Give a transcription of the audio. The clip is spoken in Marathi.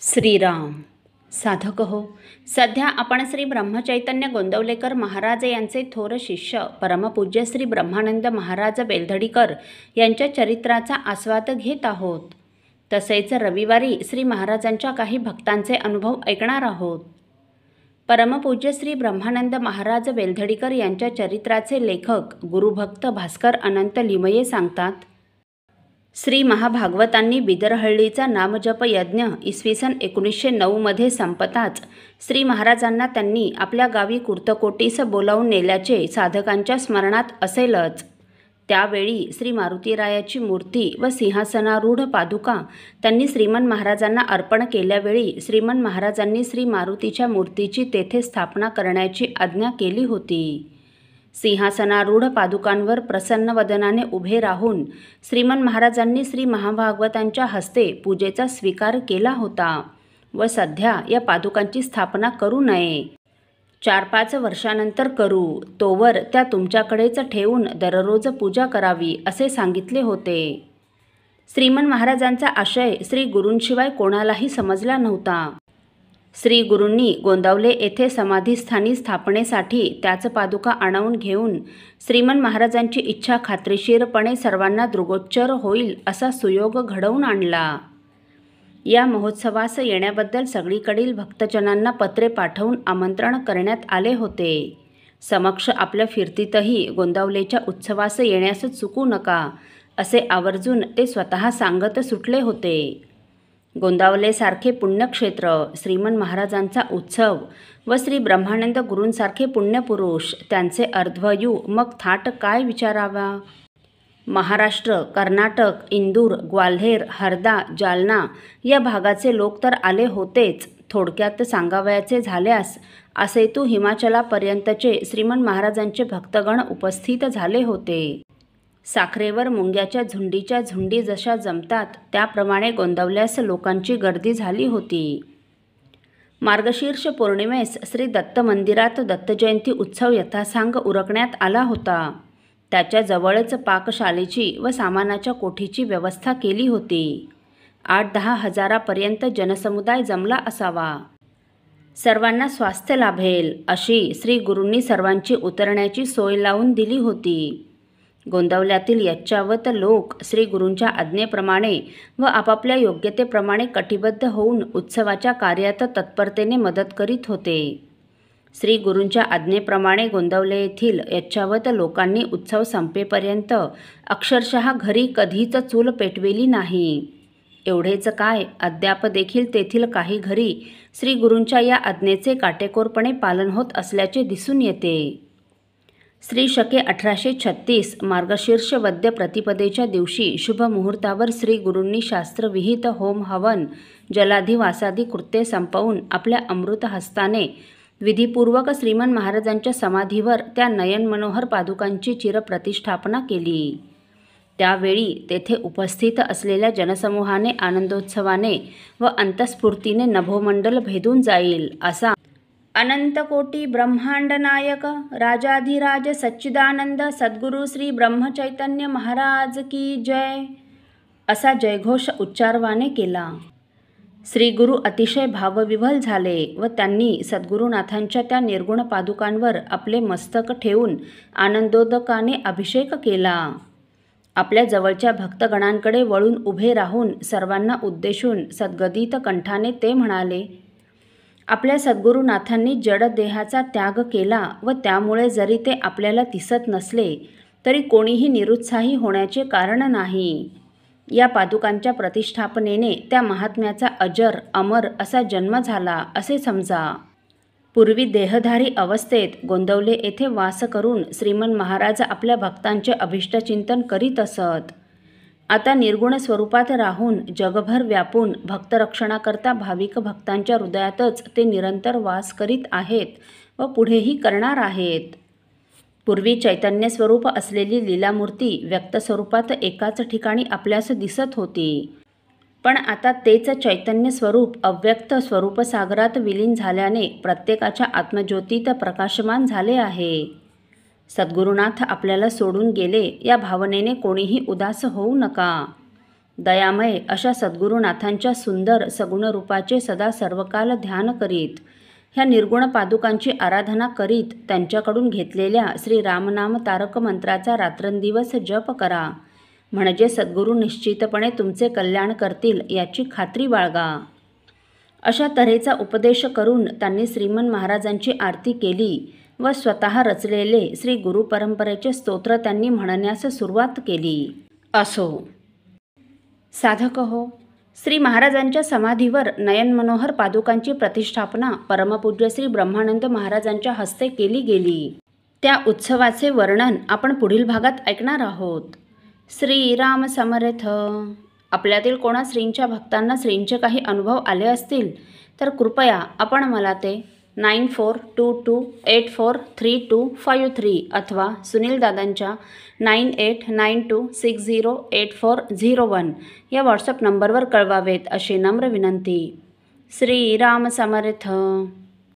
श्रीराम साधक हो. सध्या आपण श्री ब्रह्मचैतन्य गोंदवलेकर महाराज यांचे थोर शिष्य परमपूज्य श्री ब्रह्मानंद महाराज बेलधडीकर यांच्या चरित्राचा आस्वाद घेत आहोत. तसेच रविवारी श्री महाराजांच्या काही भक्तांचे अनुभव ऐकणार आहोत. परमपूज्य श्री ब्रह्मानंद महाराज बेलधडीकर यांच्या चरित्राचे लेखक गुरुभक्त भास्कर अनंत लिमये सांगतात. श्री महाभागवतांनी बिदरहळ्ळीचा नामजप यज्ञ इसवी सन 1909 मध्ये संपताच श्री महाराजांना त्यांनी आपल्या गावी कुर्तकोटीस बोलावून नेल्याचे साधकांच्या स्मरणात असेलच. त्यावेळी श्री मारुतीरायाची मूर्ती व सिंहासनारूढ पादुका त्यांनी श्रीमन महाराजांना अर्पण केल्यावेळी श्रीमन महाराजांनी श्री मारुतीच्या मूर्तीची तेथे स्थापना करण्याची आज्ञा केली होती. सिंहासनारूढ पादुकांवर प्रसन्न वदनाने उभे राहून श्रीमन महाराजांनी श्री महाभागवतांच्या हस्ते पूजेचा स्वीकार केला होता व सध्या या पादुकांची स्थापना करू नये, 4-5 वर्षानंतर करू, तोवर त्या तुमच्याकडेच ठेवून दररोज पूजा करावी असे सांगितले होते. श्रीमन महाराजांचा आशय श्री गुरूंशिवाय कोणालाही समजला नव्हता. श्री गुरूंनी गोंदावले येथे समाधीस्थानी स्थापनेसाठी त्याच पादुका आणवून घेऊन श्रीमन महाराजांची इच्छा खात्रीशीरपणे सर्वांना दृगोच्चर होईल असा सुयोग घडवून आणला. या महोत्सवास येण्याबद्दल सगळीकडील भक्तजनांना पत्रे पाठवून आमंत्रण करण्यात आले होते. समक्ष आपल्या फिरतीतही गोंदावलेच्या उत्सवास येण्यास चुकू नका असे आवर्जून ते स्वतः सांगत सुटले होते. गोंदावलेसारखे पुण्यक्षेत्र, श्रीमन महाराजांचा उत्सव व श्री ब्रह्मानंद गुरूंसारखे पुण्यपुरुष, त्यांचे अर्ध्वयू मग थाट काय विचारावा. महाराष्ट्र, कर्नाटक, इंदूर, ग्वाल्हेर, हरदा, जालना या भागाचे लोक तर आले होतेच. थोडक्यात सांगावयाचे झाल्यास असेतू हिमाचलापर्यंतचे श्रीमन महाराजांचे भक्तगण उपस्थित झाले होते. साखरेवर मुंग्याच्या झुंडीच्या झुंडी जशा जमतात त्याप्रमाणे गोंदावल्यास लोकांची गर्दी झाली होती. मार्गशीर्ष पौर्णिमेस श्री दत्त मंदिरात दत्तजयंती उत्सव यथासांग उरकण्यात आला होता. त्याच्या जवळच पाकशालेची व सामानाच्या कोठीची व्यवस्था केली होती. 8-10 हजारापर्यंत जनसमुदाय जमला असावा. सर्वांना स्वास्थ्य लाभेल अशी श्री गुरूंनी सर्वांची उतरण्याची सोय लावून दिली होती. गोंदावल्यातील यच्चावत लोक श्री गुरूंच्या आज्ञेप्रमाणे व आपापल्या योग्यतेप्रमाणे कटिबद्ध होऊन उत्सवाच्या कार्यात तत्परतेने मदत करीत होते. श्री गुरूंच्या आज्ञेप्रमाणे गोंदावले येथील यच्चावत लोकांनी उत्सव संपेपर्यंत अक्षरशः घरी कधीच चूल पेटविली नाही. एवढेच काय, अद्याप देखील तेथील काही घरी श्री गुरूंच्या या आज्ञेचे काटेकोरपणे पालन होत असल्याचे दिसून येते. श्री शके 1836 मार्गशीर्ष वद्य प्रतिपदेच्या दिवशी शुभ मुहूर्तावर श्री गुरूंनी शास्त्रविहित होम हवन जलाधिवासादी कृत्ये संपवून आपल्या अमृत हस्ताने विधीपूर्वक श्रीमन महाराजांच्या समाधीवर त्या नयन मनोहर पादुकांची चिरप्रतिष्ठापना केली. त्यावेळी तेथे उपस्थित असलेल्या जनसमूहाने आनंदोत्सवाने व अंतस्फूर्तीने नभोमंडल भेदून जाईल असा अनंतकोटी ब्रह्मांड नायक राजाधिराज सच्चिदानंद सद्गुरू श्री ब्रह्मचैतन्य महाराज की जय असा जयघोष उच्चारवाने केला. श्री गुरु अतिशय भावविव्हल झाले व त्यांनी सद्गुरुनाथांच्या त्या निर्गुण पादुकांवर आपले मस्तक ठेवून आनंदोदकाने अभिषेक केला. आपल्या जवळच्या भक्तगणांकडे वळून उभे राहून सर्वांना उद्देशून सद्गदित कंठाने ते म्हणाले. आपल्या सद्गुरुनाथांनी जड देहाचा त्याग केला व त्यामुळे जरी ते आपल्याला दिसत नसले तरी कोणीही निरुत्साही होण्याचे कारण नाही. या पादुकांच्या प्रतिष्ठापनेने त्या महात्म्याचा अजर अमर असा जन्म झाला असे समजा. पूर्वी देहधारी अवस्थेत गोंदवले येथे वास करून श्रीमन महाराज आपल्या भक्तांचे अभिष्टचिंतन करीत असत. आता निर्गुण स्वरूपात राहून जगभर व्यापून भक्तरक्षणाकरता भाविक भक्तांच्या हृदयातच ते निरंतर वास करीत आहेत व पुढेही करणार आहेत. पूर्वी चैतन्य स्वरूप असलेली लीलामूर्ती व्यक्त स्वरूपात एकाच ठिकाणी आपल्यास दिसत होती, पण आता तेच चैतन्य स्वरूप अव्यक्त स्वरूप सागरात विलीन झाल्याने प्रत्येकाच्या आत्मज्योतीत प्रकाशमान झाले आहे. सद्गुरुनाथ आपल्याला सोडून गेले या भावनेने कोणीही उदास होऊ नका. दयामय अशा सद्गुरुनाथांच्या सुंदर सगुण रूपाचे सदा सर्वकाल ध्यान करीत, ह्या निर्गुण पादुकांची आराधना करीत त्यांच्याकडून घेतलेल्या श्री रामनाम तारक मंत्राचा रात्रंदिवस जप करा, म्हणजे सद्गुरू निश्चितपणे तुमचे कल्याण करतील याची खात्री बाळगा. अशा तऱ्हेचा उपदेश करून त्यांनी श्रीमन महाराजांची आरती केली व स्वतः रचलेले श्री गुरु परंपरेचे स्तोत्र त्यांनी म्हणण्यास सुरुवात केली. असो साधक हो, श्री महाराजांच्या समाधीवर नयन मनोहर पादुकांची प्रतिष्ठापना परमपूज्य श्री ब्रह्मानंद महाराजांच्या हस्ते केली गेली. त्या उत्सवाचे वर्णन आपण पुढील भागात ऐकणार आहोत. श्रीराम समर्थ. आपल्यातील कोणा श्रींच्या भक्तांना श्रींचे काही अनुभव आले असतील तर कृपया आपण मला ते 9422843253 अथवा सुनील दादांच्या 9892608401 या व्हॉट्सअप नंबरवर कळवावेत अशी नम्र विनंती. श्रीराम समर्थ.